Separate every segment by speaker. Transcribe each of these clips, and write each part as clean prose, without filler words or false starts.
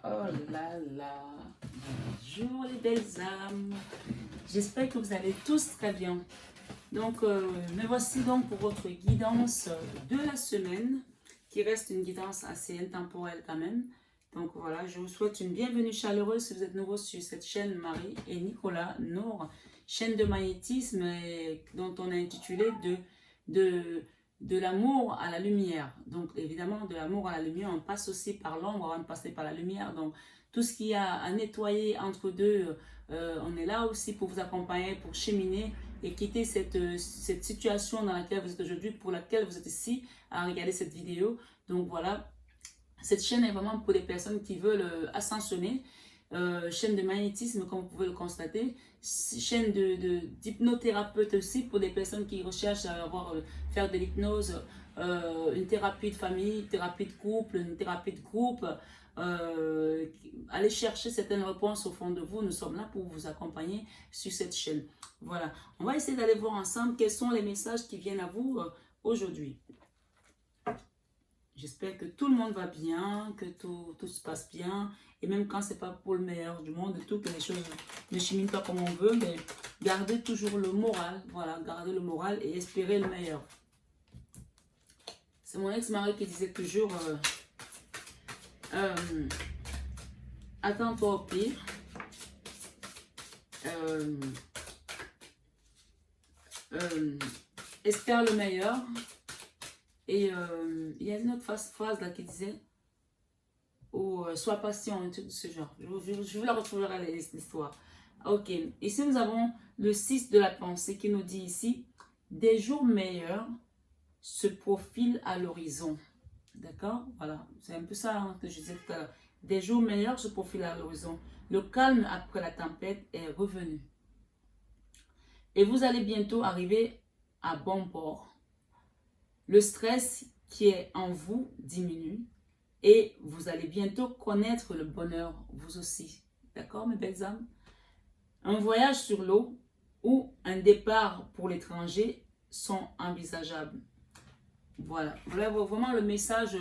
Speaker 1: Oh là là, bonjour les belles âmes. J'espère que vous allez tous très bien. Donc, me voici donc pour votre guidance de la semaine, qui reste une guidance assez intemporelle quand même. Donc voilà, je vous souhaite une bienvenue chaleureuse si vous êtes nouveau sur cette chaîne Marie et Nicolas Nour, chaîne de magnétisme dont on a intitulé de l'amour à la lumière. Donc évidemment, de l'amour à la lumière, on passe aussi par l'ombre avant de passer par la lumière. Donc tout ce qu'il y a à nettoyer entre deux, on est là aussi pour vous accompagner, pour cheminer et quitter cette situation dans laquelle vous êtes aujourd'hui, pour laquelle vous êtes ici à regarder cette vidéo. Donc voilà, cette chaîne est vraiment pour les personnes qui veulent ascensionner. Chaîne de magnétisme, comme vous pouvez le constater. Chaîne d'hypnothérapeute aussi pour des personnes qui recherchent à faire de l'hypnose, une thérapie de famille, une thérapie de couple, une thérapie de groupe. Allez chercher certaines réponses au fond de vous. Nous sommes là pour vous accompagner sur cette chaîne. Voilà, on va essayer d'aller voir ensemble quels sont les messages qui viennent à vous aujourd'hui. J'espère que tout le monde va bien, que tout se passe bien. Et même quand ce n'est pas pour le meilleur du monde, que les choses ne cheminent pas comme on veut, mais gardez toujours le moral. Voilà, gardez le moral et espérez le meilleur. C'est mon ex-mari qui disait toujours attends-toi au pire. Espère le meilleur. Et il y a une autre phrase là qui disait sois patient, un truc de ce genre. Je vous la retrouverai l'histoire. Ok, ici nous avons le 6 de la pensée qui nous dit ici, des jours meilleurs se profilent à l'horizon. D'accord? Voilà, c'est un peu ça hein, que je disais tout à l'heure. Des jours meilleurs se profilent à l'horizon. Le calme après la tempête est revenu. Et vous allez bientôt arriver à bon port. Le stress qui est en vous diminue et vous allez bientôt connaître le bonheur, vous aussi. D'accord, mes belles âmes? Un voyage sur l'eau ou un départ pour l'étranger sont envisageables. Voilà, voilà vraiment le message,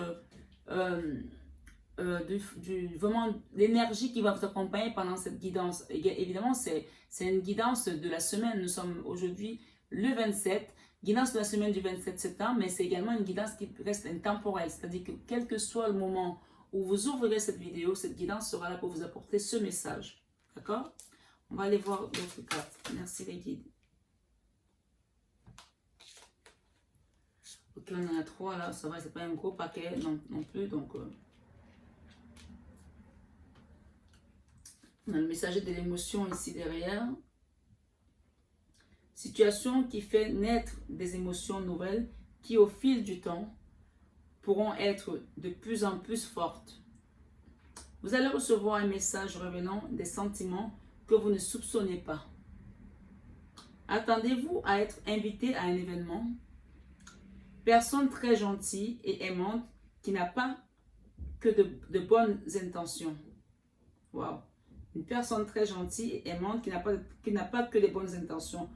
Speaker 1: vraiment l'énergie qui va vous accompagner pendant cette guidance. Et évidemment, c'est une guidance de la semaine. Nous sommes aujourd'hui le 27. Guidance de la semaine du 27 septembre, mais c'est également une guidance qui reste intemporelle. C'est-à-dire que quel que soit le moment où vous ouvrirez cette vidéo, cette guidance sera là pour vous apporter ce message. D'accord? On va aller voir d'autres cartes. Merci les guides. Ok, on en a 3 là. Ça va, c'est pas un gros paquet non plus. Donc, on a le messager de l'émotion ici derrière. Situation qui fait naître des émotions nouvelles qui, au fil du temps, pourront être de plus en plus fortes. Vous allez recevoir un message revenant des sentiments que vous ne soupçonnez pas. Attendez-vous à être invité à un événement. Personne très gentille et aimante qui n'a pas que de bonnes intentions. Wow. Une personne très gentille et aimante qui n'a pas que de bonnes intentions.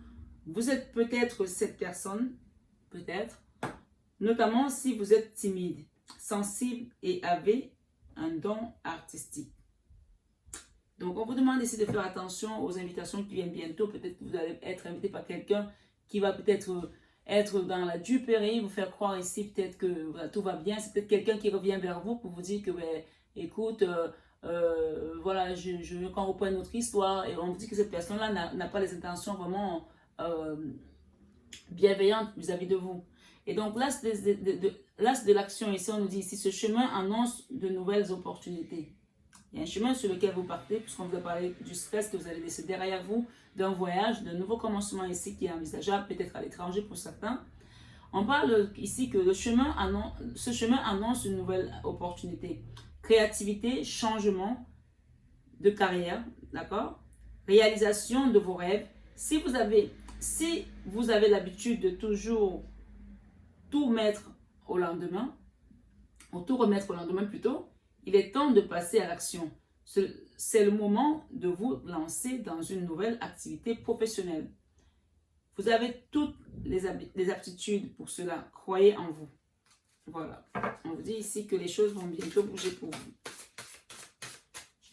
Speaker 1: Vous êtes peut-être cette personne, peut-être, notamment si vous êtes timide, sensible et avez un don artistique. Donc, on vous demande ici de faire attention aux invitations qui viennent bientôt. Peut-être que vous allez être invité par quelqu'un qui va peut-être être dans la duperie, vous faire croire ici peut-être que voilà, tout va bien. C'est peut-être quelqu'un qui revient vers vous pour vous dire que, ben, écoute, voilà, je veux qu'on reprenne notre histoire. Et on vous dit que cette personne-là n'a pas les intentions vraiment bienveillantes vis-à-vis de vous. Et donc, l'as de l'action ici, on nous dit ici, ce chemin annonce de nouvelles opportunités. Il y a un chemin sur lequel vous partez, puisqu'on vous a parlé du stress que vous allez laisser derrière vous, d'un voyage, d'un nouveau commencement ici qui est envisageable, peut-être à l'étranger pour certains. On parle ici que ce chemin annonce une nouvelle opportunité. Créativité, changement de carrière, d'accord? Réalisation de vos rêves. Si vous avez l'habitude de toujours tout mettre au lendemain, ou tout remettre au lendemain plutôt, il est temps de passer à l'action. C'est le moment de vous lancer dans une nouvelle activité professionnelle. Vous avez toutes les aptitudes pour cela. Croyez en vous. Voilà. On vous dit ici que les choses vont bientôt bouger pour vous.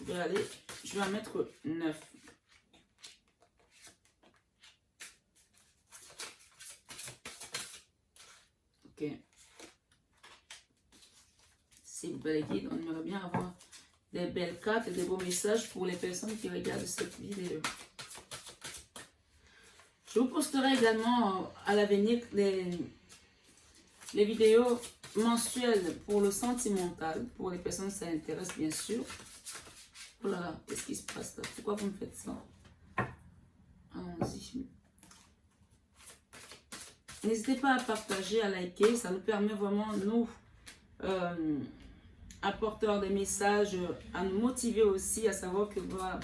Speaker 1: je vais en mettre 9. Ok. C'est bel guide, on aimerait bien avoir des belles cartes et des beaux messages pour les personnes qui regardent cette vidéo. Je vous posterai également à l'avenir les vidéos mensuelles pour le sentimental, pour les personnes que ça intéresse bien sûr. Oh là là, qu'est-ce qui se passe là? Pourquoi vous me faites ça? Allons-y. N'hésitez pas à partager, à liker, ça nous permet vraiment, nous, apporteurs des messages, à nous motiver aussi, à savoir que voilà,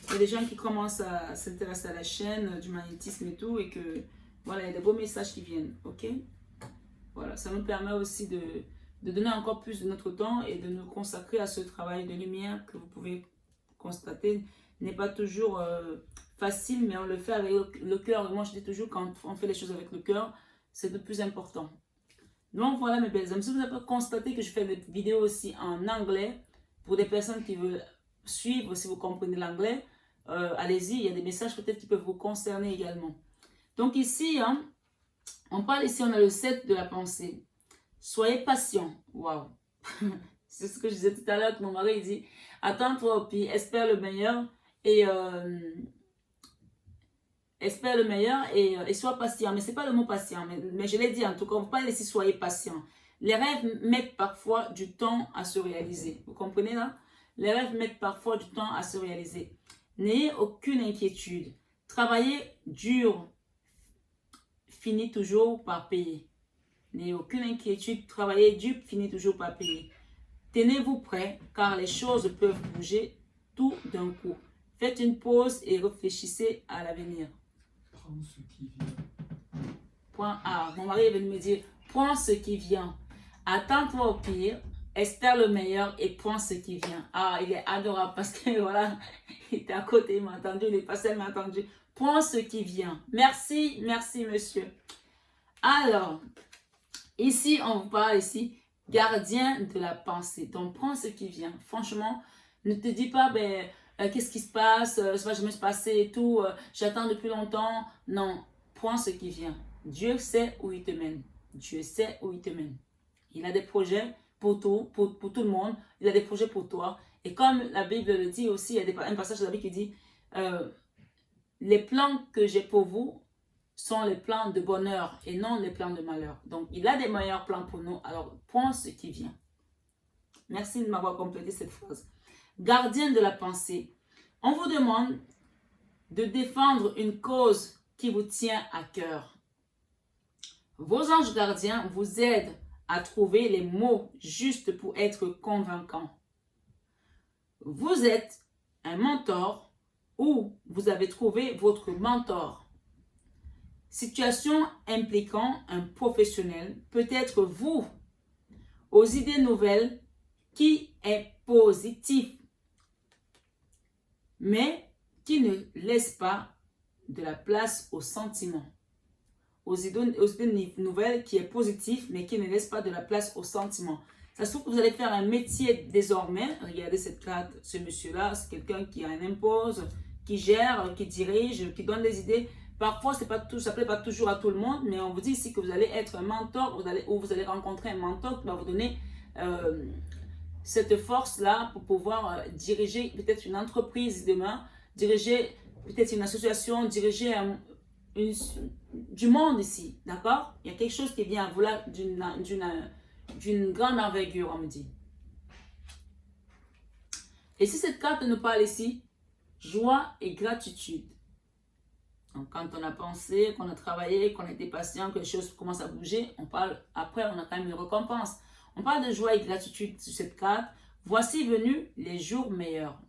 Speaker 1: il y a des gens qui commencent à s'intéresser à la chaîne du magnétisme et tout, et que voilà, il y a des beaux messages qui viennent, ok? Voilà, ça nous permet aussi de donner encore plus de notre temps et de nous consacrer à ce travail de lumière que vous pouvez constater n'est pas toujours facile, mais on le fait avec le cœur. Moi, je dis toujours, quand on fait les choses avec le cœur, c'est le plus important. Donc, voilà mes belles âmes. Si vous avez constaté que je fais des vidéos aussi en anglais, pour des personnes qui veulent suivre, si vous comprenez l'anglais, allez-y, il y a des messages peut-être qui peuvent vous concerner également. Donc ici, hein, on parle ici, on a le 7 de la pensée. Soyez patient. Waouh. C'est ce que je disais tout à l'heure que mon mari dit. Attends-toi au pire, espère le meilleur et espère le meilleur et sois patient. Mais ce n'est pas le mot patient, mais je l'ai dit en tout cas, on ne peut pas laisser soyez patient. Les rêves mettent parfois du temps à se réaliser. Vous comprenez là? Les rêves mettent parfois du temps à se réaliser. N'ayez aucune inquiétude. Travaillez dur finit toujours par payer. N'ayez aucune inquiétude. Travaillez dur finit toujours par payer. Tenez-vous prêts car les choses peuvent bouger tout d'un coup. Faites une pause et réfléchissez à l'avenir.
Speaker 2: Prends ce qui vient.
Speaker 1: Point A. Mon mari est venu me dire, prends ce qui vient. Attends-toi au pire, espère le meilleur et prends ce qui vient. Ah, il est adorable parce que voilà, il était à côté, il m'a entendu, il est passé, il m'a entendu. Prends ce qui vient. Merci, merci monsieur. Alors, ici, on vous parle ici, gardien de la pensée. Donc, prends ce qui vient. Franchement, ne te dis pas, ben, qu'est-ce qui se passe, je me suis passé et tout, j'attends depuis longtemps. Non, prends ce qui vient. Dieu sait où il te mène. Dieu sait où il te mène. Il a des projets pour tout le monde. Il a des projets pour toi. Et comme la Bible le dit aussi, il y a un passage de la Bible qui dit, les plans que j'ai pour vous sont les plans de bonheur et non les plans de malheur. Donc, il a des meilleurs plans pour nous. Alors, prends ce qui vient. Merci de m'avoir complété cette phrase. Gardien de la pensée. On vous demande de défendre une cause qui vous tient à cœur. Vos anges gardiens vous aident à trouver les mots justes pour être convaincants. Vous êtes un mentor ou vous avez trouvé votre mentor. Situation impliquant un professionnel, peut-être vous, aux idées nouvelles, qui est positif, mais qui ne laisse pas de la place aux sentiments. Aux idées nouvelles qui est positif, mais qui ne laisse pas de la place aux sentiments. Ça se trouve que vous allez faire un métier désormais. Regardez cette carte, ce monsieur-là, c'est quelqu'un qui a un impose, qui gère, qui dirige, qui donne des idées. Parfois, ça ne plaît pas toujours à tout le monde, mais on vous dit ici que vous allez être un mentor, vous allez rencontrer un mentor qui va vous donner cette force-là pour pouvoir diriger peut-être une entreprise demain, diriger peut-être une association, diriger du monde ici, d'accord? Il y a quelque chose qui vient à vous là d'une grande envergure, on me dit. Et si cette carte nous parle ici, joie et gratitude. Donc, quand on a pensé, qu'on a travaillé, qu'on a été patient, que les choses commencent à bouger, on parle, après, on a quand même une récompense. On parle de joie et gratitude sur cette carte. Voici venus les jours meilleurs.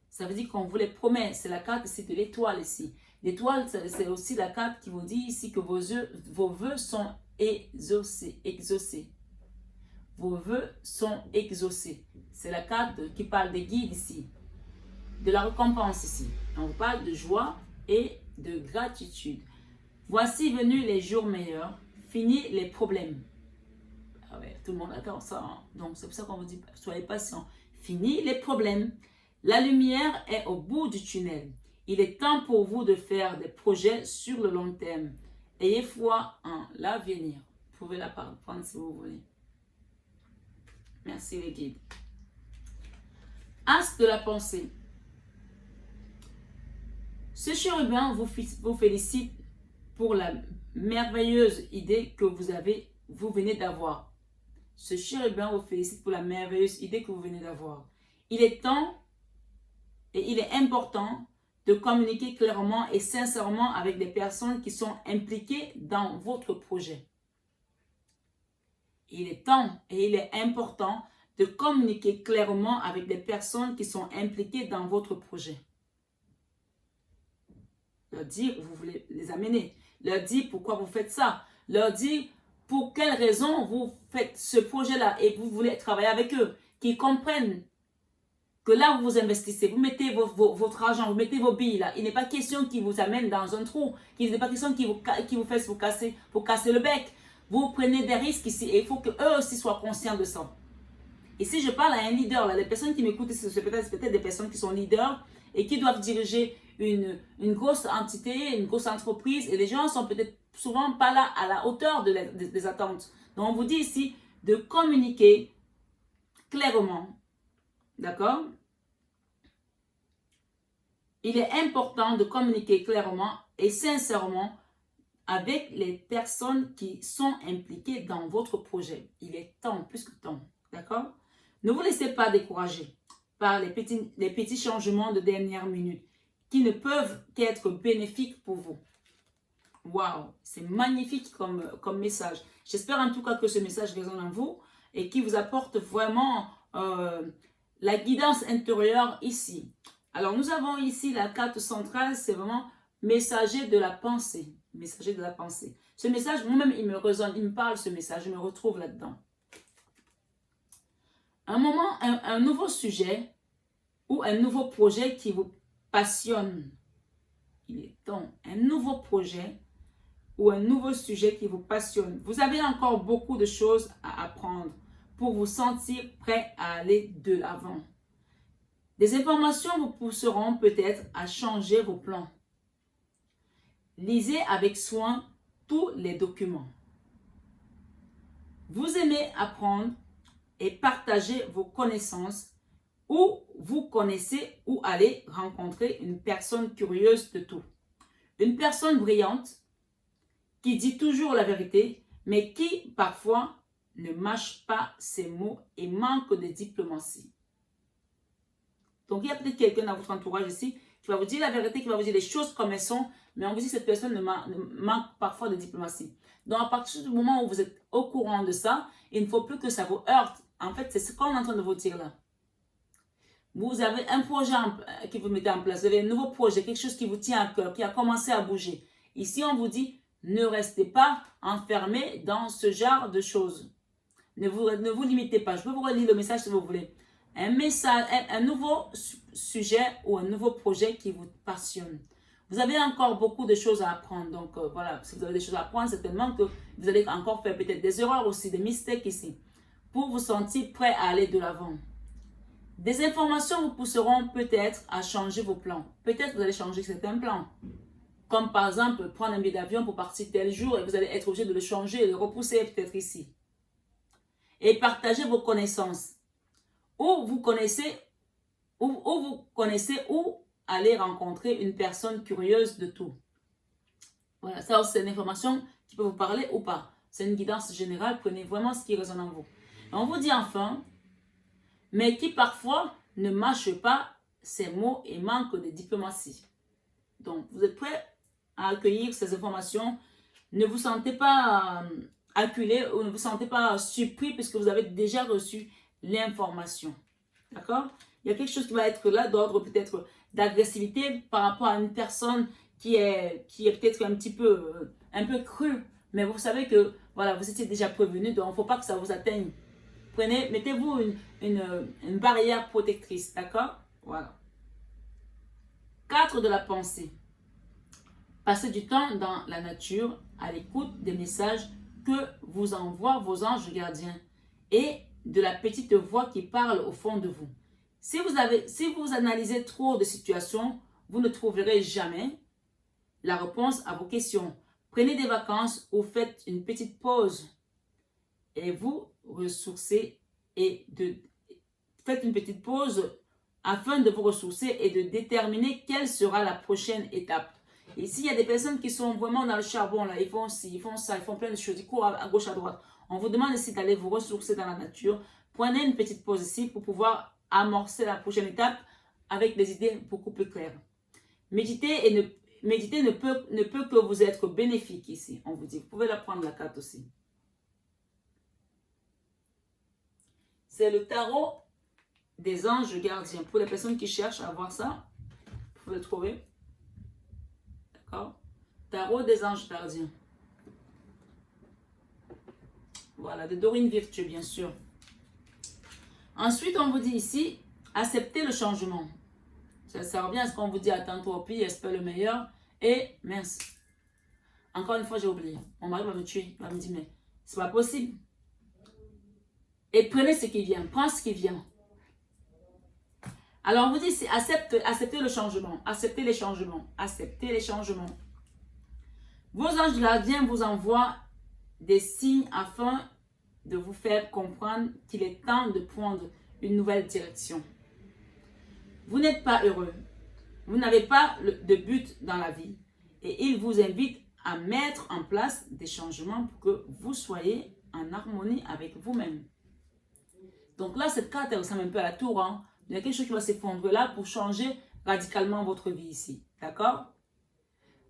Speaker 1: Ça veut dire qu'on vous les promet. C'est la carte ici de l'étoile ici. L'étoile, c'est aussi la carte qui vous dit ici que vos vœux sont exaucés. Vos vœux sont exaucés. C'est la carte qui parle des guides ici. De la récompense ici. On vous parle de joie et de gratitude. Voici venus les jours meilleurs. Fini les problèmes. Ah ouais, tout le monde attend ça. Hein. Donc, c'est pour ça qu'on vous dit, soyez patient. fini les problèmes. La lumière est au bout du tunnel. Il est temps pour vous de faire des projets sur le long terme. Ayez foi en l'avenir. Vous pouvez la prendre si vous voulez. Merci les guides. As de la pensée. Ce chérubin vous félicite pour la merveilleuse idée que vous venez d'avoir. Ce chérubin vous félicite pour la merveilleuse idée que vous venez d'avoir. Il est temps et il est important de communiquer clairement et sincèrement avec des personnes qui sont impliquées dans votre projet. Il est temps et il est important de communiquer clairement avec des personnes qui sont impliquées dans votre projet. Leur dire, vous voulez les amener. Leur dire pourquoi vous faites ça. Leur dire pour quelles raisons vous faites ce projet-là et vous voulez travailler avec eux. Qu'ils comprennent que là où vous investissez, vous mettez votre argent, vous mettez vos billes là. Il n'est pas question qu'ils vous amènent dans un trou. Il n'est pas question qu'ils vous fassent vous casser le bec. Vous prenez des risques ici et il faut qu'eux aussi soient conscients de ça. Et si je parle à un leader, là, les personnes qui m'écoutent, c'est peut-être des personnes qui sont leaders et qui doivent diriger une grosse entité, une grosse entreprise. Et les gens sont peut-être souvent pas là à la hauteur des attentes. Donc on vous dit ici de communiquer clairement. D'accord? Il est important de communiquer clairement et sincèrement avec les personnes qui sont impliquées dans votre projet. Il est temps, plus que temps. D'accord? Ne vous laissez pas décourager par les petits changements de dernière minute qui ne peuvent qu'être bénéfiques pour vous. Waouh! C'est magnifique comme message. J'espère en tout cas que ce message résonne en vous et qui vous apporte vraiment la guidance intérieure ici. Alors, nous avons ici la carte centrale, c'est vraiment messager de la pensée. Messager de la pensée. Ce message, moi-même, il me résonne, il me parle ce message, je me retrouve là-dedans. Un nouveau sujet ou un nouveau projet qui vous passionne. Il est temps. Un nouveau projet ou un nouveau sujet qui vous passionne. Vous avez encore beaucoup de choses à apprendre pour vous sentir prêt à aller de l'avant. Des informations vous pousseront peut-être à changer vos plans. Lisez avec soin tous les documents. Vous aimez apprendre et partager vos connaissances ou vous connaissez ou allez rencontrer une personne curieuse de tout. Une personne brillante qui dit toujours la vérité, mais qui parfois ne mâche pas ses mots et manque de diplomatie. Donc, il y a peut-être quelqu'un dans votre entourage ici qui va vous dire la vérité, qui va vous dire les choses comme elles sont, mais on vous dit que cette personne manque parfois de diplomatie. Donc, à partir du moment où vous êtes au courant de ça, il ne faut plus que ça vous heurte. En fait, c'est ce qu'on est en train de vous dire là. Vous avez un projet que vous mettez en place, vous avez un nouveau projet, quelque chose qui vous tient à cœur, qui a commencé à bouger. Ici, on vous dit, ne restez pas enfermé dans ce genre de choses. Ne vous limitez pas. Je peux vous relire le message si vous voulez. Un nouveau sujet ou un nouveau projet qui vous passionne. Vous avez encore beaucoup de choses à apprendre. Donc, voilà, si vous avez des choses à apprendre, certainement que vous allez encore faire peut-être des erreurs aussi, des mistakes ici, pour vous sentir prêt à aller de l'avant. Des informations vous pousseront peut-être à changer vos plans. Peut-être vous allez changer certains plans. Comme par exemple, prendre un billet d'avion pour partir tel jour et vous allez être obligé de le changer et de le repousser peut-être ici. Et partager vos connaissances. Ou vous connaissez ou aller rencontrer une personne curieuse de tout. Voilà, ça c'est une information qui peut vous parler ou pas. C'est une guidance générale, prenez vraiment ce qui résonne en vous. Et on vous dit enfin, mais qui parfois ne mâche pas ses mots et manque de diplomatie. Donc, vous êtes prêts à accueillir ces informations. Ne vous sentez pas acculé ou ne vous sentez pas surpris puisque vous avez déjà reçu l'information. D'accord? Il y a quelque chose qui va être là d'ordre peut-être d'agressivité par rapport à une personne qui est peut-être un peu crue. Mais vous savez que voilà, vous étiez déjà prévenu, donc il ne faut pas que ça vous atteigne. Mettez-vous une barrière protectrice, d'accord? Voilà. 4 de la pensée. Passez du temps dans la nature à l'écoute des messages que vous envoient vos anges gardiens et de la petite voix qui parle au fond de vous. Si vous analysez trop de situations, vous ne trouverez jamais la réponse à vos questions. Prenez des vacances ou faites une petite pause et vous ressourcez faites une petite pause afin de vous ressourcer et de déterminer quelle sera la prochaine étape. Ici, il y a des personnes qui sont vraiment dans le charbon, là, ils font ci, ils font ça, ils font plein de choses, ils courent à gauche, à droite. On vous demande ici d'aller vous ressourcer dans la nature. Prenez une petite pause ici pour pouvoir amorcer la prochaine étape avec des idées beaucoup plus claires. Méditer ne peut que vous être bénéfique ici, on vous dit. Vous pouvez la prendre la carte aussi. C'est le tarot des anges gardiens. Pour les personnes qui cherchent à voir ça, vous pouvez le trouver. D'accord? Tarot des anges gardiens. Voilà, de Dorine Virtue, bien sûr. Ensuite, on vous dit ici, acceptez le changement. Ça revient à ce qu'on vous dit, attends-toi au pire, espère le meilleur. Et mince. Encore une fois, j'ai oublié. Mon mari va me tuer. Il va me dire, mais c'est pas possible. Et prenez ce qui vient. Prends ce qui vient. Alors, on vous dit, c'est acceptez le changement. Acceptez les changements. Acceptez les changements. Vos anges gardiens vous envoient des signes afin de vous faire comprendre qu'il est temps de prendre une nouvelle direction. Vous n'êtes pas heureux. Vous n'avez pas de but dans la vie. Et il vous invite à mettre en place des changements pour que vous soyez en harmonie avec vous-même. Donc là, cette carte, elle ressemble un peu à la tour. Hein. Il y a quelque chose qui va s'effondrer là pour changer radicalement votre vie ici. D'accord?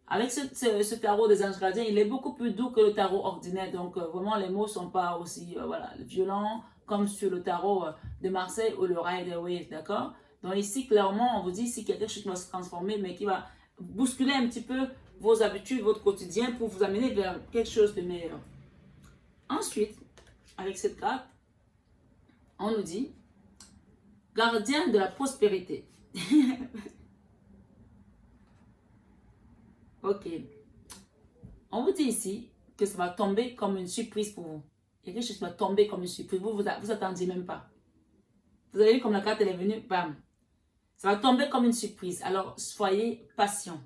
Speaker 1: Avec ce tarot des anges gardiens, il est beaucoup plus doux que le tarot ordinaire. Donc, vraiment, les mots ne sont pas aussi violents comme sur le tarot de Marseille ou le Rider-Waite. D'accord? Donc, ici, clairement, on vous dit ici qu'il y a quelque chose qui va se transformer, mais qui va bousculer un petit peu vos habitudes, votre quotidien pour vous amener vers quelque chose de meilleur. Ensuite, avec cette carte, on nous dit gardien de la prospérité. Ok. On vous dit ici que ça va tomber comme une surprise pour vous. Il y a quelque chose qui va tomber comme une surprise. Vous attendiez même pas. Vous avez vu comme la carte elle est venue, bam. Ça va tomber comme une surprise. Alors, soyez patient.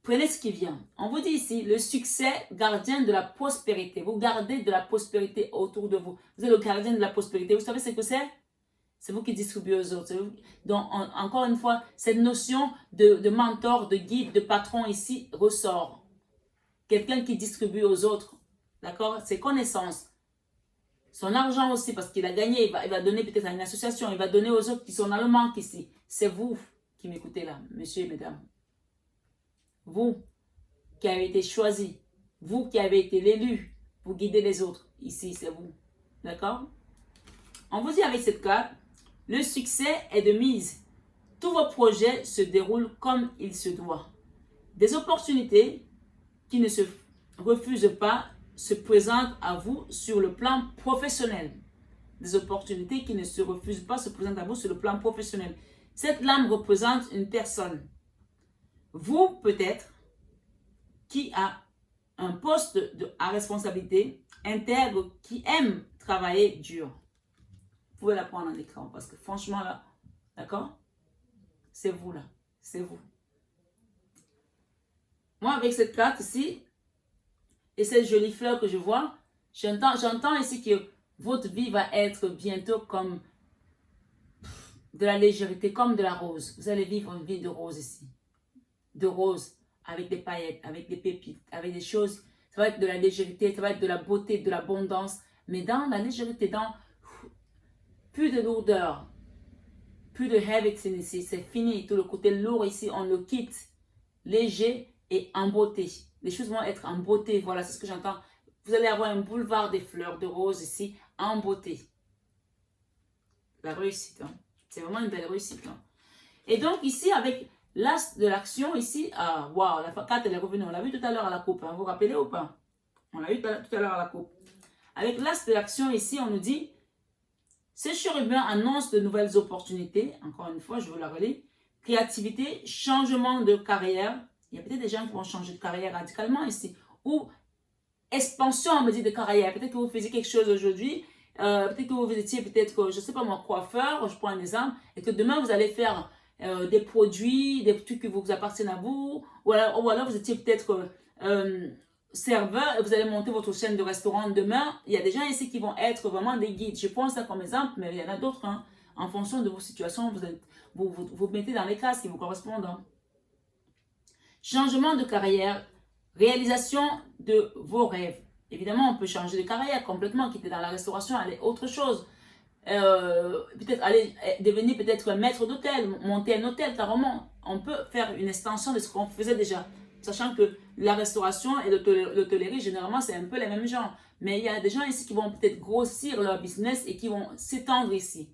Speaker 1: Prenez ce qui vient. On vous dit ici, le succès gardien de la prospérité. Vous gardez de la prospérité autour de vous. Vous êtes le gardien de la prospérité. Vous savez ce que c'est? C'est vous qui distribuez aux autres. Donc, encore une fois, cette notion de mentor, de guide, de patron ici ressort. Quelqu'un qui distribue aux autres. D'accord? Ses connaissances. Son argent aussi, parce qu'il a gagné. Il va donner peut-être à une association. Il va donner aux autres qui sont dans le manque ici. C'est vous qui m'écoutez là, messieurs et mesdames. Vous qui avez été choisi. Vous qui avez été l'élu pour guider les autres. Ici, c'est vous. D'accord? On vous dit avec cette carte, le succès est de mise. Tous vos projets se déroulent comme il se doit. Des opportunités qui ne se refusent pas se présentent à vous sur le plan professionnel. Des opportunités qui ne se refusent pas se présentent à vous sur le plan professionnel. Cette lame représente une personne. Vous, peut-être, qui a un poste à responsabilité, intègre, qui aime travailler dur. Vous pouvez la prendre en écran parce que franchement là, d'accord? C'est vous là, c'est vous. Moi avec cette carte ici, et cette jolie fleur que je vois, j'entends ici que votre vie va être bientôt comme de la légèreté, comme de la rose. Vous allez vivre une vie de rose ici. De rose, avec des paillettes, avec des pépites, avec des choses. Ça va être de la légèreté, ça va être de la beauté, de l'abondance. Mais dans la légèreté, dans plus de lourdeur, plus de heaviness ici, c'est fini. Tout le côté lourd ici, on le quitte. Léger et en beauté. Les choses vont être en beauté, voilà, c'est ce que j'entends. Vous allez avoir un boulevard des fleurs de rose ici, en beauté. La réussite, hein. C'est vraiment une belle réussite. Hein. Et donc ici, avec l'as de l'action, ici, waouh, la carte elle est revenue. On l'a vu tout à l'heure à la coupe, hein. Vous vous rappelez ou pas? On l'a vu tout à l'heure à la coupe. Avec l'as de l'action ici, on nous dit, ce chérubin annonce de nouvelles opportunités. Encore une fois, je vous la relire. Créativité, changement de carrière. Il y a peut-être des gens qui vont changer de carrière radicalement ici. Ou expansion, on me dit, de carrière. Peut-être que vous faisiez quelque chose aujourd'hui Peut-être que vous étiez peut-être, je ne sais pas moi, coiffeur, je prends un exemple, et que demain vous allez faire des produits, des trucs qui vous appartiennent à vous, ou alors vous étiez peut-être serveur et vous allez monter votre chaîne de restaurant demain. Il y a des gens ici qui vont être vraiment des guides. Je prends ça comme exemple, mais il y en a d'autres. Hein. En fonction de vos situations, vous mettez dans les cases qui vous correspondent. Hein. Changement de carrière, réalisation de vos rêves. Évidemment, on peut changer de carrière complètement, quitter dans la restauration, aller autre chose. Peut-être aller devenir peut-être maître d'hôtel, monter un hôtel carrément. On peut faire une extension de ce qu'on faisait déjà. Sachant que la restauration et l'hôtellerie, généralement, c'est un peu les mêmes gens. Mais il y a des gens ici qui vont peut-être grossir leur business et qui vont s'étendre ici.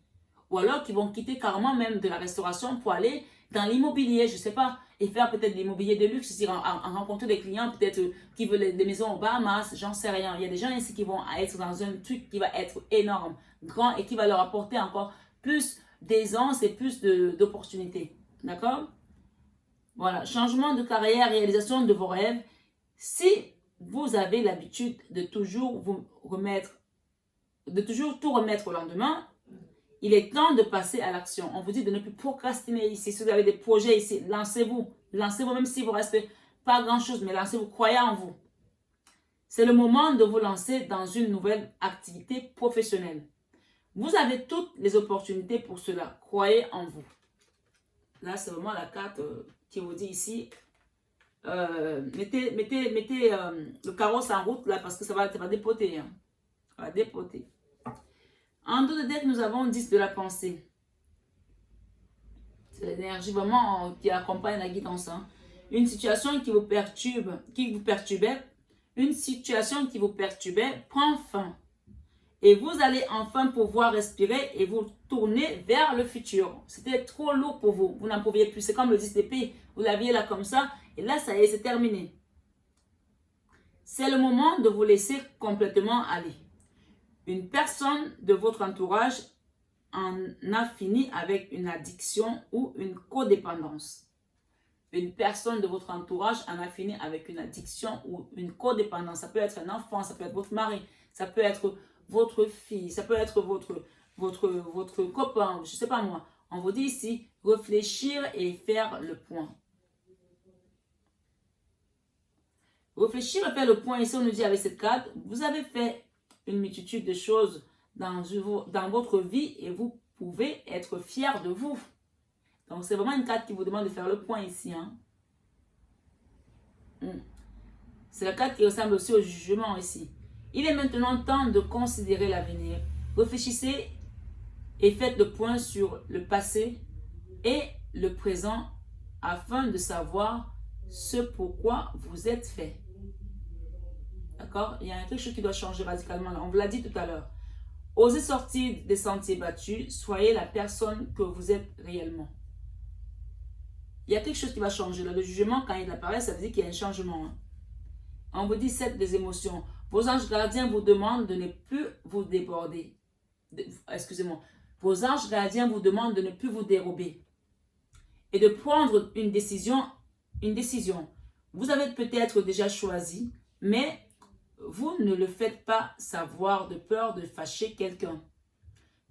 Speaker 1: Ou alors qui vont quitter carrément même de la restauration pour aller dans l'immobilier, je ne sais pas, et faire peut-être de l'immobilier de luxe, c'est-à-dire en rencontrer des clients peut-être qui veulent des maisons aux Bahamas, j'en sais rien. Il y a des gens ici qui vont être dans un truc qui va être énorme, grand et qui va leur apporter encore plus d'aisance et plus d'opportunités. D'accord? Voilà, changement de carrière, réalisation de vos rêves. Si vous avez l'habitude de toujours vous remettre, de toujours tout remettre au lendemain, il est temps de passer à l'action. On vous dit de ne plus procrastiner ici. Si vous avez des projets ici, lancez-vous. Lancez-vous même si vous ne restez pas grand-chose, mais lancez-vous, croyez en vous. C'est le moment de vous lancer dans une nouvelle activité professionnelle. Vous avez toutes les opportunités pour cela. Croyez en vous. Là, c'est vraiment la carte qui vous dit ici. Mettez le carrosse en route là parce que ça va dépoter. Hein. Ça va dépoter. En dos de deck, nous avons 10 de la pensée. C'est l'énergie vraiment qui accompagne la guidance. Hein. Une situation qui vous perturbait, une situation qui vous perturbait prend fin. Et vous allez enfin pouvoir respirer et vous tourner vers le futur. C'était trop lourd pour vous. Vous n'en pouviez plus. C'est comme le 10 d'épée. Vous l'aviez là comme ça. Et là, ça y est, c'est terminé. C'est le moment de vous laisser complètement aller. Une personne de votre entourage en a fini avec une addiction ou une codépendance. Une personne de votre entourage en a fini avec une addiction ou une codépendance. Ça peut être un enfant, ça peut être votre mari, ça peut être votre fille, ça peut être votre copain, je ne sais pas moi. On vous dit ici, réfléchir et faire le point. Réfléchir et faire le point, ici on nous dit avec cette carte, vous avez fait une multitude de choses dans votre vie et vous pouvez être fier de vous. Donc c'est vraiment une carte qui vous demande de faire le point ici. Hein. C'est la carte qui ressemble aussi au jugement ici. Il est maintenant temps de considérer l'avenir. Réfléchissez et faites le point sur le passé et le présent afin de savoir ce pourquoi vous êtes fait. D'accord? Il y a quelque chose qui doit changer radicalement. On vous l'a dit tout à l'heure. Osez sortir des sentiers battus. Soyez la personne que vous êtes réellement. Il y a quelque chose qui va changer. Là, le jugement, quand il apparaît, ça veut dire qu'il y a un changement. Hein. On vous dit 7 des émotions. Vos anges gardiens vous demandent de ne plus vous déborder. Excusez-moi. Vos anges gardiens vous demandent de ne plus vous dérober. Et de prendre une décision. Vous avez peut-être déjà choisi, mais vous ne le faites pas savoir de peur de fâcher quelqu'un.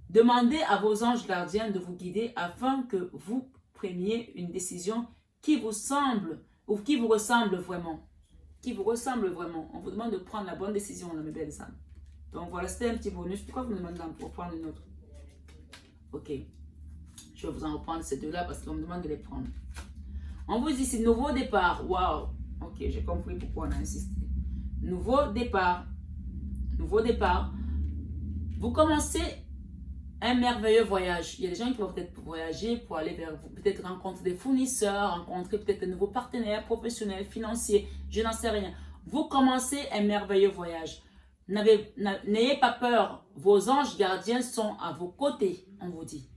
Speaker 1: Demandez à vos anges gardiens de vous guider afin que vous preniez une décision qui vous semble ou qui vous ressemble vraiment. Qui vous ressemble vraiment. On vous demande de prendre la bonne décision, là, mes belles âmes. Donc voilà, c'était un petit bonus. Pourquoi vous me demandez pour prendre une autre? Ok. Je vais vous en reprendre ces deux-là parce qu'on me demande de les prendre. On vous dit ici, nouveau départ. Waouh. Ok, j'ai compris pourquoi on a insisté. Nouveau départ. Nouveau départ. Vous commencez un merveilleux voyage. Il y a des gens qui vont peut-être voyager pour aller vers vous, peut-être rencontrer des fournisseurs, rencontrer peut-être de nouveaux partenaires professionnels, financiers, je n'en sais rien. Vous commencez un merveilleux voyage. N'ayez pas peur, vos anges gardiens sont à vos côtés, on vous dit,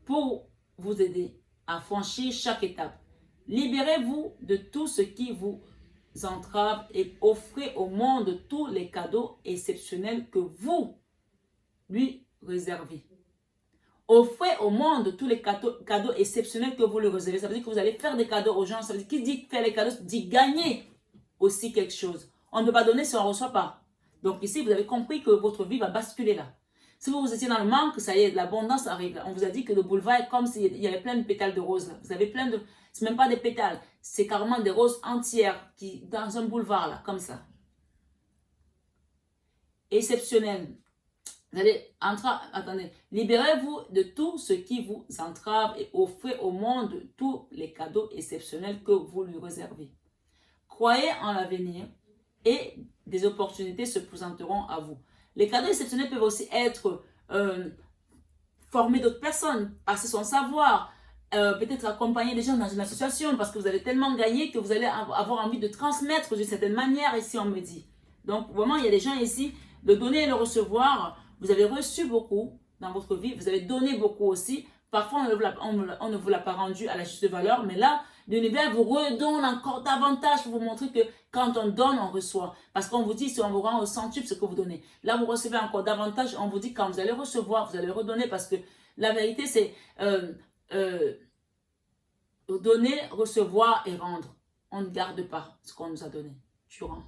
Speaker 1: pour vous aider à franchir chaque étape. Libérez-vous de tout ce qui vous entrave et offrez au monde tous les cadeaux exceptionnels que vous lui réservez. Offrez au monde tous les cadeaux exceptionnels que vous lui réservez. Ça veut dire que vous allez faire des cadeaux aux gens. Ça veut dire qui dit faire les cadeaux dit gagner aussi quelque chose. On ne peut pas donner si on ne reçoit pas. Donc ici, vous avez compris que votre vie va basculer là. Si vous étiez dans le manque, ça y est, l'abondance arrive. On vous a dit que le boulevard est comme s'il y avait plein de pétales de roses là. Vous avez plein de... C'est même pas des pétales, c'est carrément des roses entières qui, dans un boulevard là, comme ça. Exceptionnel. Vous allez entrer, attendez, libérez-vous de tout ce qui vous entrave et offrez au monde tous les cadeaux exceptionnels que vous lui réservez. Croyez en l'avenir et des opportunités se présenteront à vous. Les cadeaux exceptionnels peuvent aussi être former d'autres personnes, passer son savoir, peut-être accompagner les gens dans une association parce que vous avez tellement gagné que vous allez avoir envie de transmettre d'une certaine manière, ici on me dit. Donc vraiment, il y a des gens ici, le donner et le recevoir, vous avez reçu beaucoup dans votre vie, vous avez donné beaucoup aussi. Parfois, on ne vous l'a pas rendu à la juste valeur, mais là, l'univers vous redonne encore davantage pour vous montrer que quand on donne, on reçoit. Parce qu'on vous dit, si on vous rend au centuple ce que vous donnez. Là, vous recevez encore davantage. On vous dit, quand vous allez recevoir, vous allez redonner. Parce que la vérité, c'est donner, recevoir et rendre. On ne garde pas ce qu'on nous a donné. Tu rends.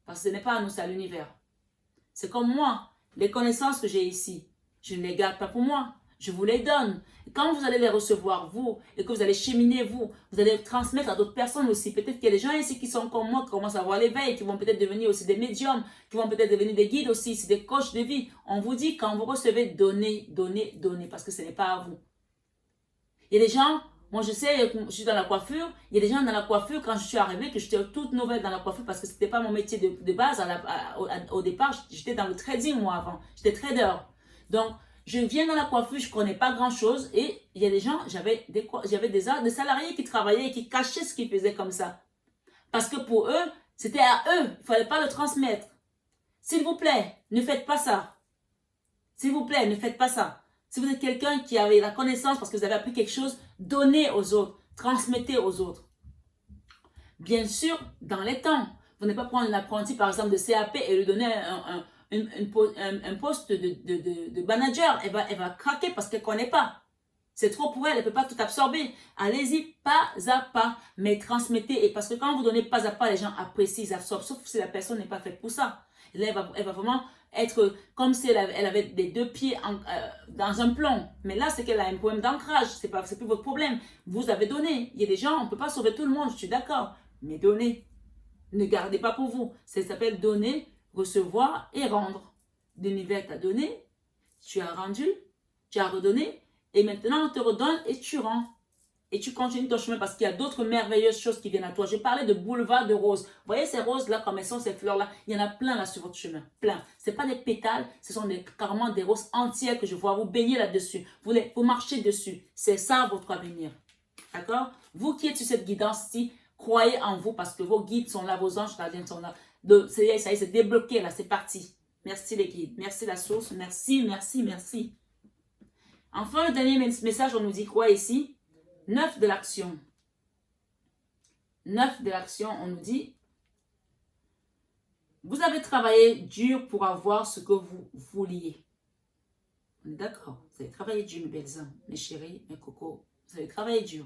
Speaker 1: Parce que ce n'est pas à nous, c'est à l'univers. C'est comme moi. Les connaissances que j'ai ici, je ne les garde pas pour moi. Je vous les donne. Et quand vous allez les recevoir, vous, et que vous allez cheminer, vous allez transmettre à d'autres personnes aussi. Peut-être qu'il y a des gens ici qui sont comme moi, qui commencent à avoir l'éveil, qui vont peut-être devenir aussi des médiums, qui vont peut-être devenir des guides aussi, c'est des coachs de vie. On vous dit, quand vous recevez, donnez, donnez, donnez, parce que ce n'est pas à vous. Il y a des gens, moi je sais, je suis dans la coiffure, il y a des gens dans la coiffure, quand je suis arrivée, que j'étais toute nouvelle dans la coiffure, parce que ce n'était pas mon métier de base au départ, j'étais dans le trading moi avant, j'étais trader. Donc, je viens dans la coiffure, je ne connais pas grand-chose et il y a des gens, j'avais des salariés qui travaillaient et qui cachaient ce qu'ils faisaient comme ça. Parce que pour eux, c'était à eux, il ne fallait pas le transmettre. S'il vous plaît, ne faites pas ça. S'il vous plaît, ne faites pas ça. Si vous êtes quelqu'un qui avait la connaissance parce que vous avez appris quelque chose, donnez aux autres, transmettez aux autres. Bien sûr, dans les temps. Vous n'allez pas prendre un apprenti, par exemple, de CAP et lui donner un poste de manager. Elle va craquer parce qu'elle ne connaît pas. C'est trop pour elle, elle ne peut pas tout absorber. Allez-y pas à pas, mais transmettez. Et parce que quand vous donnez pas à pas, les gens apprécient, ils absorbent, sauf si la personne n'est pas faite pour ça. Et là, elle va vraiment être comme si elle avait les deux pieds dans un plomb. Mais là, c'est qu'elle a un problème d'ancrage. C'est plus votre problème. Vous avez donné. Il y a des gens, on ne peut pas sauver tout le monde, je suis d'accord. Mais donnez. Ne gardez pas pour vous. Ça s'appelle donner, recevoir et rendre. L'univers t'a donné, tu as rendu, tu as redonné, et maintenant on te redonne et tu rends. Et tu continues ton chemin parce qu'il y a d'autres merveilleuses choses qui viennent à toi. Je parlais de boulevard de roses. Vous voyez ces roses-là, comme elles sont, ces fleurs-là, il y en a plein là sur votre chemin. Plein. Ce n'est pas des pétales, ce sont carrément des roses entières que je vois. Vous baignez là-dessus. Vous marchez dessus. C'est ça votre avenir. D'accord? Vous qui êtes sur cette guidance-ci, croyez en vous parce que vos guides sont là, vos anges gardiens sont là. Ça y est, c'est débloqué là, c'est parti. Merci les guides, merci la source, merci, merci, merci. Enfin, le dernier message, on nous dit quoi ici? 9 de l'action. 9 de l'action, on nous dit, vous avez travaillé dur pour avoir ce que vous vouliez. On est d'accord? Vous avez travaillé dur, mes belles âmes, mes chéris, mes cocos. Vous avez travaillé dur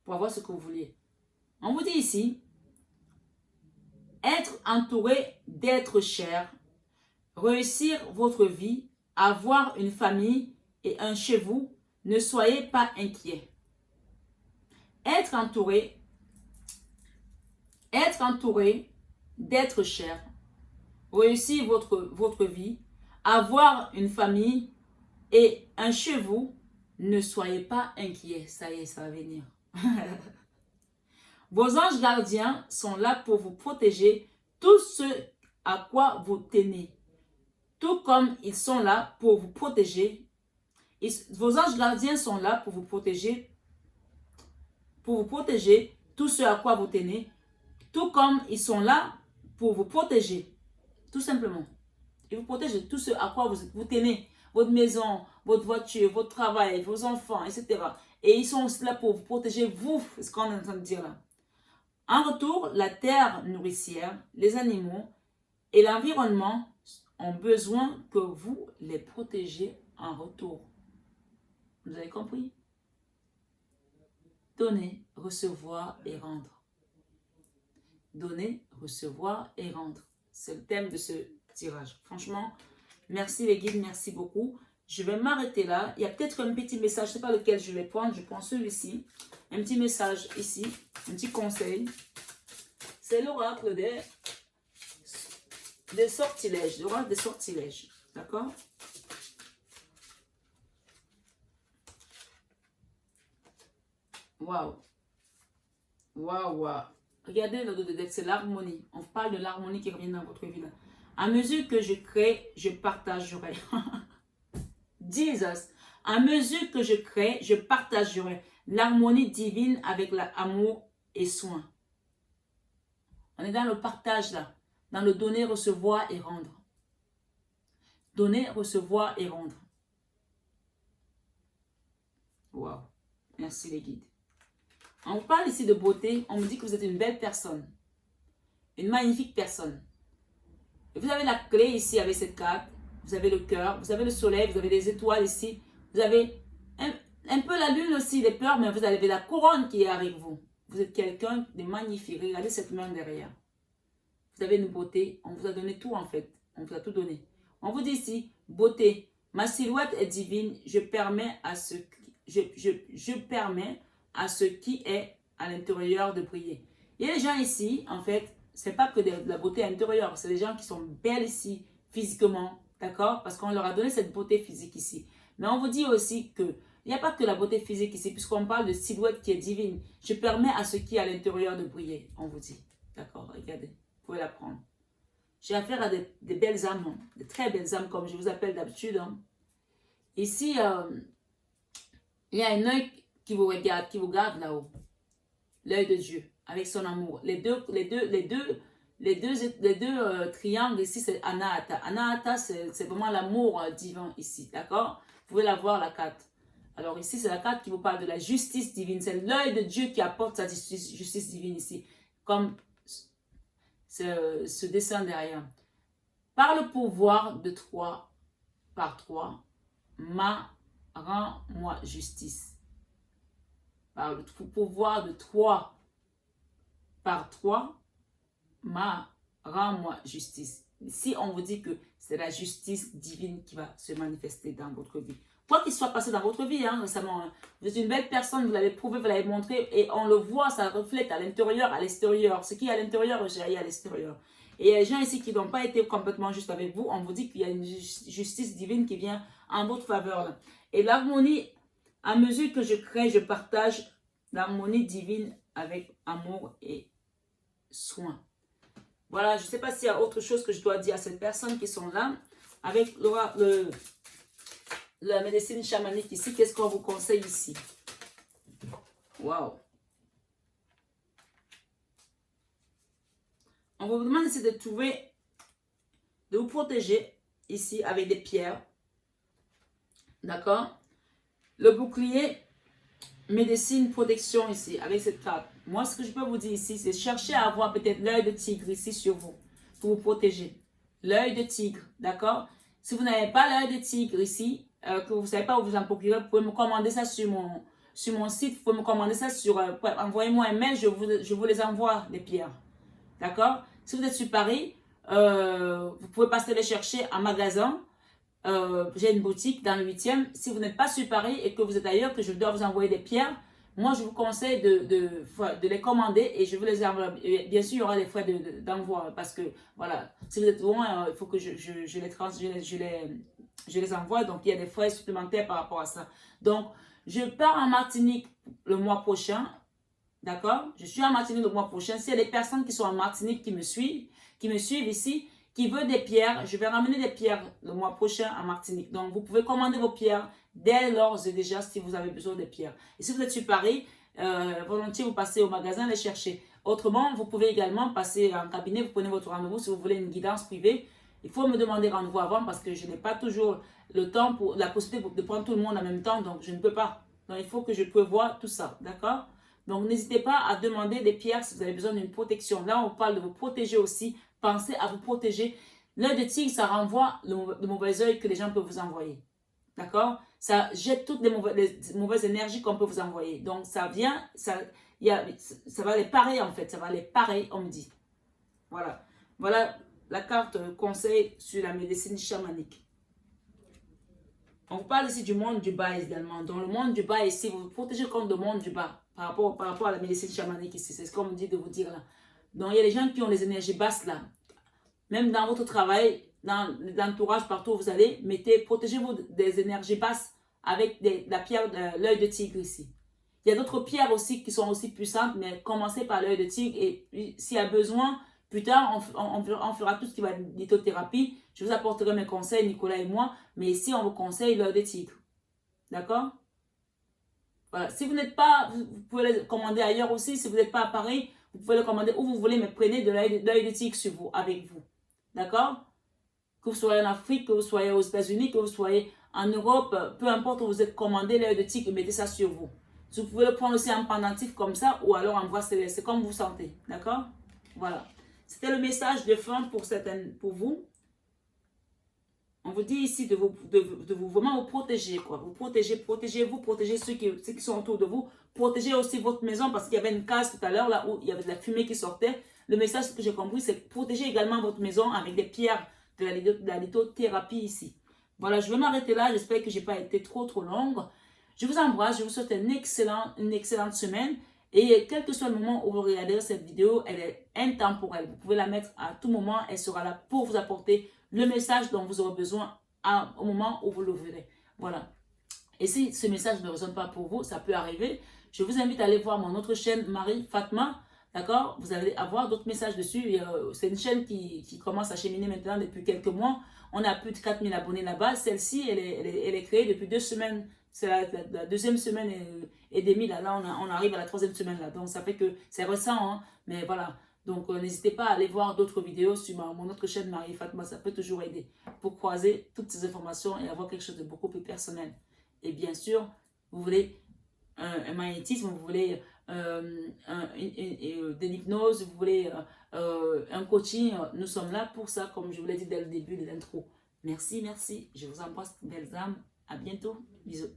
Speaker 1: pour avoir ce que vous vouliez. On vous dit ici, être entouré d'êtres chers, réussir votre vie, avoir une famille et un chez vous, ne soyez pas inquiets. Être entouré d'êtres chers, réussir votre vie, avoir une famille et un chez vous, ne soyez pas inquiets. Ça y est, ça va venir. Vos anges gardiens sont là pour vous protéger tout ce à quoi vous tenez. Tout comme ils sont là pour vous protéger. Vos anges gardiens sont là pour vous protéger tout ce à quoi vous tenez. Tout comme ils sont là pour vous protéger. Tout simplement. Ils vous protègent de tout ce à quoi vous tenez. Votre maison, votre voiture, votre travail, vos enfants, etc. Et ils sont là pour vous protéger, vous, ce qu'on est en train de dire là. En retour, la terre nourricière, les animaux et l'environnement ont besoin que vous les protégiez en retour. Vous avez compris? Donner, recevoir et rendre. Donner, recevoir et rendre. C'est le thème de ce tirage. Franchement, merci les guides, merci beaucoup. Je vais m'arrêter là. Il y a peut-être un petit message, je ne sais pas lequel je vais prendre. Je prends celui-ci. Un petit message ici, un petit conseil. C'est l'oracle des sortilèges. L'oracle des sortilèges. D'accord? Waouh. Waouh, waouh. Regardez le dos de deck, c'est l'harmonie. On parle de l'harmonie qui revient dans votre vie là. À mesure que je crée, je partagerai. Jesus. À mesure que je crée, je partagerai l'harmonie divine avec l'amour et soin. On est dans le partage là. Dans le donner, recevoir et rendre. Donner, recevoir et rendre. Waouh. Merci les guides. On parle ici de beauté. On me dit que vous êtes une belle personne. Une magnifique personne. Et vous avez la clé ici avec cette carte. Vous avez le cœur. Vous avez le soleil. Vous avez des étoiles ici. Vous avez un peu la lune aussi, les peurs. Mais vous avez la couronne qui est avec vous. Vous êtes quelqu'un de magnifique. Regardez cette main derrière. Vous avez une beauté. On vous a donné tout en fait. On vous a tout donné. On vous dit ici, beauté. Ma silhouette est divine. Je permets à ce qui est à l'intérieur de briller. Il y a des gens ici, en fait, c'est pas que de la beauté intérieure, c'est des gens qui sont belles ici, physiquement, d'accord? Parce qu'on leur a donné cette beauté physique ici. Mais on vous dit aussi que il n'y a pas que la beauté physique ici, puisqu'on parle de silhouette qui est divine. Je permets à ce qui est à l'intérieur de briller, on vous dit. D'accord, regardez, vous pouvez la prendre. J'ai affaire à des belles âmes, hein, de très belles âmes, comme je vous appelle d'habitude. Hein. Ici, il y a un œil qui vous garde là-haut. L'œil de Dieu, avec son amour. Les deux triangles ici, c'est Anahata. Anahata, c'est vraiment l'amour divin ici, d'accord? Vous pouvez la voir, la carte. Alors ici, c'est la carte qui vous parle de la justice divine. C'est l'œil de Dieu qui apporte sa justice divine ici. Comme ce dessin derrière. Par le pouvoir de 3 par 3, rends-moi justice. Par le pouvoir de 3 par 3, rends-moi justice. Ici, on vous dit que c'est la justice divine qui va se manifester dans votre vie. Quoi qu'il soit passé dans votre vie récemment, hein, vous êtes une belle personne, vous l'avez prouvé, vous l'avez montré, et on le voit, ça reflète à l'intérieur, à l'extérieur. Ce qui est à l'intérieur, j'ai à l'extérieur. Et il y a des gens ici qui n'ont pas été complètement justes avec vous, on vous dit qu'il y a une justice divine qui vient en votre faveur. Là. Et l'harmonie, à mesure que je crée, je partage l'harmonie divine avec amour et soin. Voilà, je ne sais pas s'il y a autre chose que je dois dire à ces personnes qui sont là. Avec la médecine chamanique ici, qu'est-ce qu'on vous conseille ici? Waouh! On vous demande ici de trouver, de vous protéger ici avec des pierres. D'accord? Le bouclier, médecine, protection ici, avec cette carte. Moi, ce que je peux vous dire ici, c'est chercher à avoir peut-être l'œil de tigre ici sur vous, pour vous protéger. L'œil de tigre, d'accord? Si vous n'avez pas l'œil de tigre ici, que vous ne savez pas où vous en procurer, vous pouvez me commander ça sur mon site, vous pouvez me commander ça sur, envoyez-moi un mail, je vous les envoie, les pierres. D'accord? Si vous êtes sur Paris, vous pouvez passer les chercher en magasin. J'ai une boutique dans le 8e. Si vous n'êtes pas sur Paris et que vous êtes ailleurs, que je dois vous envoyer des pierres, moi je vous conseille de les commander et je vous les envoie. Bien sûr, il y aura des frais d'envoi parce que voilà, si vous êtes loin, il faut que je les envoie. Donc il y a des frais supplémentaires par rapport à ça. Donc je pars en Martinique le mois prochain. D'accord? Je suis en Martinique le mois prochain. S'il y a des personnes qui sont en Martinique qui me suivent ici, qui veulent des pierres, je vais ramener des pierres le mois prochain en Martinique. Donc, vous pouvez commander vos pierres dès lors et déjà si vous avez besoin de pierres. Et si vous êtes sur Paris, volontiers vous passez au magasin les chercher. Autrement, vous pouvez également passer en cabinet, vous prenez votre rendez-vous si vous voulez une guidance privée. Il faut me demander rendez-vous avant parce que je n'ai pas toujours le temps, la possibilité de prendre tout le monde en même temps, donc je ne peux pas. Donc, il faut que je prévoie tout ça, d'accord? Donc, n'hésitez pas à demander des pierres si vous avez besoin d'une protection. Là, on parle de vous protéger aussi. Pensez à vous protéger. L'œil de tigre, ça renvoie le mauvais œil que les gens peuvent vous envoyer. D'accord? Ça jette toutes les mauvaises énergies qu'on peut vous envoyer. Donc, ça vient, ça va les parer en fait. Ça va les parer, on me dit. Voilà. Voilà la carte conseil sur la médecine chamanique. On vous parle ici du monde du bas également. Dans le monde du bas ici, vous vous protégez contre le monde du bas par rapport à la médecine chamanique ici. C'est ce qu'on me dit de vous dire là. Donc il y a des gens qui ont les énergies basses là. Même dans votre travail, dans l'entourage, partout où vous allez, protégez-vous des énergies basses avec la pierre de l'œil de tigre ici. Il y a d'autres pierres aussi qui sont aussi puissantes, mais commencez par l'œil de tigre et s'il y a besoin, plus tard, on fera tout ce qui va être lithothérapie. Je vous apporterai mes conseils, Nicolas et moi, mais ici, on vous conseille l'œil de tigre. D'accord? Voilà. Si vous n'êtes pas, vous pouvez le commander ailleurs aussi. Si vous n'êtes pas à Paris, vous pouvez le commander où vous voulez, mais prenez de l'œil de tigre sur vous, avec vous. D'accord? Que vous soyez en Afrique, que vous soyez aux États-Unis, que vous soyez en Europe, peu importe où vous êtes, commandé l'œil de tigre et mettez ça sur vous. Vous pouvez le prendre aussi en pendentif comme ça ou alors en bracelet. C'est comme vous sentez. D'accord? Voilà. C'était le message de fin pour vous. On vous dit ici de vous vraiment vous protéger. Quoi. Vous protégez-vous, protégez ceux qui sont autour de vous. Protégez aussi votre maison parce qu'il y avait une case tout à l'heure là où il y avait de la fumée qui sortait. Le message que j'ai compris, c'est protéger également votre maison avec des pierres de la lithothérapie ici. Voilà, je vais m'arrêter là. J'espère que je n'ai pas été trop longue. Je vous embrasse. Je vous souhaite une excellente semaine. Et quel que soit le moment où vous regardez cette vidéo, elle est intemporelle. Vous pouvez la mettre à tout moment. Elle sera là pour vous apporter le message dont vous aurez besoin au moment où vous l'ouvrirez. Voilà. Et si ce message ne résonne pas pour vous, ça peut arriver. Je vous invite à aller voir mon autre chaîne, Marie Fatma. D'accord? Vous allez avoir d'autres messages dessus. C'est une chaîne qui commence à cheminer maintenant depuis quelques mois. On a plus de 4000 abonnés là-bas. Celle-ci, elle est créée depuis 2 semaines. C'est la deuxième semaine et demie. Là, on arrive à la 3e semaine. Là. Donc, ça fait que c'est récent. Hein? Mais voilà. Donc, n'hésitez pas à aller voir d'autres vidéos sur mon autre chaîne, Marie Fatma. Ça peut toujours aider pour croiser toutes ces informations et avoir quelque chose de beaucoup plus personnel. Et bien sûr, vous voulez un magnétisme, vous voulez de l'hypnose, vous voulez un coaching. Nous sommes là pour ça, comme je vous l'ai dit dès le début de l'intro. Merci. Je vous embrasse, belles âmes. À bientôt. Bisous.